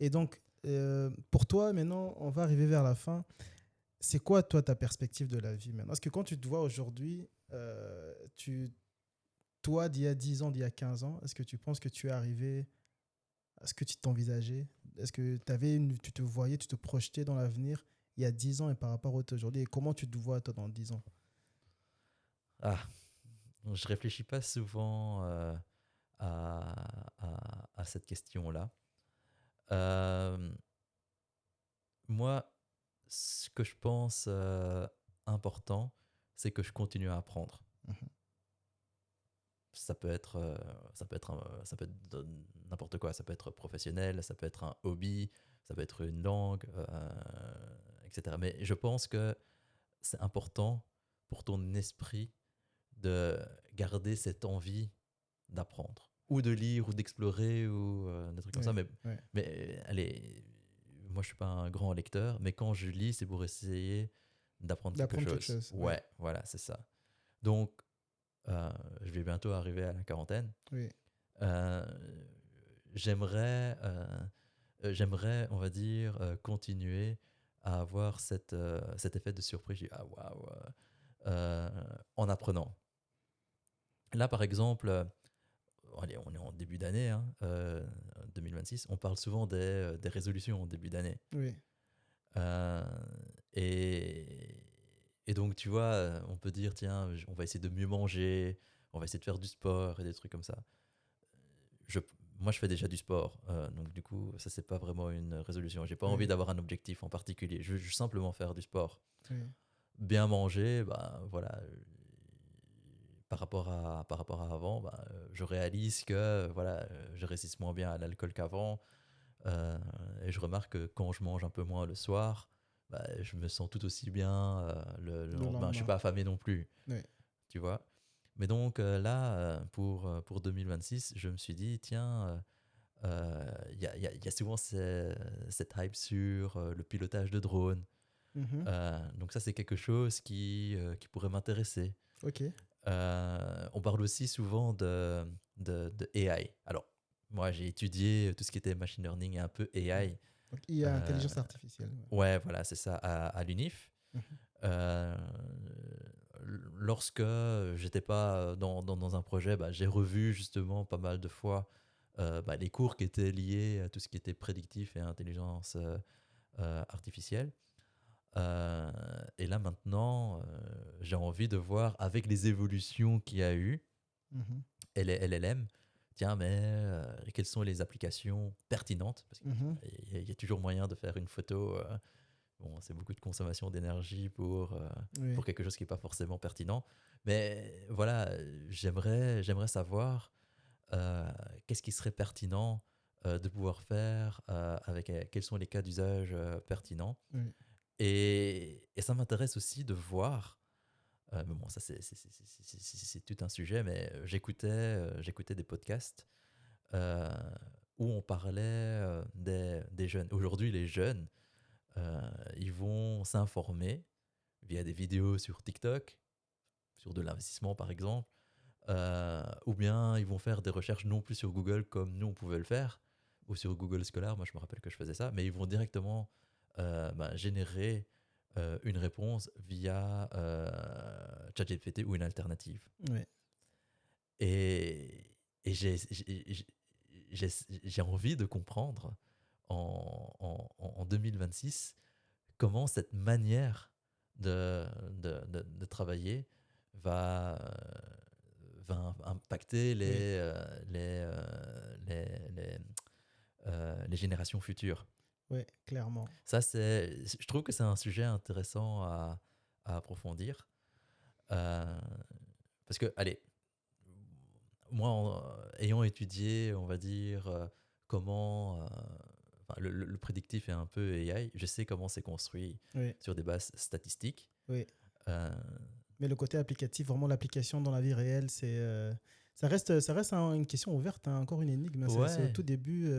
Et donc, pour toi, maintenant, on va arriver vers la fin. C'est quoi, toi, ta perspective de la vie maintenant? Parce que quand tu te vois aujourd'hui, toi, d'il y a 10 ans, d'il y a 15 ans, est-ce que tu penses que tu es arrivé à ce que tu t'envisageais? Est-ce que tu te voyais, tu te projetais dans l'avenir il y a 10 ans et par rapport à aujourd'hui? Et comment tu te vois, toi, dans 10 ans? Ah, je réfléchis pas souvent à cette question-là. Euh, Moi, ce que je pense important, c'est que je continue à apprendre. Mhm. Ça peut être n'importe quoi. Ça peut être professionnel, ça peut être un hobby, ça peut être une langue, etc. Mais je pense que c'est important pour ton esprit de garder cette envie d'apprendre ou de lire ou d'explorer ou des trucs comme ça. Ouais, ouais. Mais allez, moi je suis pas un grand lecteur, mais quand je lis, c'est pour essayer d'apprendre quelque D'apprendre quelque chose. chose, ouais. Ouais, voilà, c'est ça. Donc, je vais bientôt arriver à la quarantaine. Oui. Euh, j'aimerais, on va dire, continuer à avoir cet effet de surprise. Je dis, ah waouh, en apprenant. Là, par exemple, allez, on est en début d'année, hein, 2026, on parle souvent des résolutions en début d'année. Oui. Euh, et donc, tu vois, on peut dire, tiens, on va essayer de mieux manger, on va essayer de faire du sport et des trucs comme ça. Je, Moi, je fais déjà du sport, donc du coup, ça, c'est pas vraiment une résolution. J'ai pas envie Oui. d'avoir un objectif en particulier. Je veux juste simplement faire du sport. Oui. Bien manger, bah voilà. Par rapport à avant, bah, je réalise que voilà, je résiste moins bien à l'alcool qu'avant. Et je remarque que quand je mange un peu moins le soir, bah, je me sens tout aussi bien le Le lendemain. Je suis lendemain. pas affamé non plus, Oui. tu vois. Mais donc là, pour 2026, je me suis dit, tiens, il y a souvent cette hype sur le pilotage de drone. Mhm. Donc ça, c'est quelque chose qui pourrait m'intéresser. Ok. On parle aussi souvent de AI. Alors, moi, j'ai étudié tout ce qui était machine learning et un peu Ouais. AI. Donc, il y a Euh, intelligence artificielle. Ouais. ouais, voilà, c'est ça, à l'UNIF. Mhm. Euh, Lorsque j'étais pas dans un projet, bah, j'ai revu justement pas mal de fois bah, les cours qui étaient liés à tout ce qui était prédictif et intelligence artificielle. Et là maintenant, j'ai envie de voir avec les évolutions qu'il y a eu, Mhm. et les LLM, tiens, mais quelles sont les applications pertinentes? Parce Mhm. qu'il y a toujours moyen de faire une photo. Bon, c'est beaucoup de consommation d'énergie pour Oui. quelque chose qui n'est pas forcément pertinent. Mais voilà, j'aimerais savoir euh, qu'est-ce qui serait pertinent de pouvoir faire avec quels sont les cas d'usage pertinents. Oui. Et ça m'intéresse aussi de voir, mais bon, ça c'est tout un sujet, mais j'écoutais des podcasts euh, où on parlait des jeunes. Aujourd'hui, les jeunes, ils vont s'informer via des vidéos sur TikTok, sur de l'investissement par exemple, ou bien ils vont faire des recherches non plus sur Google comme nous on pouvait le faire, ou sur Google Scholar, moi je me rappelle que je faisais ça, mais ils vont directement ben, générer une réponse via ChatGPT ou une alternative. Oui. Et j'ai envie de comprendre en 2026 comment cette manière de travailler va, va impacter Oui. les générations futures. Oui. Clairement. Ça, je trouve que c'est un sujet intéressant à approfondir. Euh, Parce que, allez, moi, ayant étudié, on va dire, comment enfin, le prédictif est un peu AI, je sais comment c'est construit Oui. sur des bases statistiques. Oui. Euh, Mais le côté applicatif, vraiment l'application dans la vie réelle, ça reste une question ouverte, hein, encore une énigme. C'est au ouais, tout début.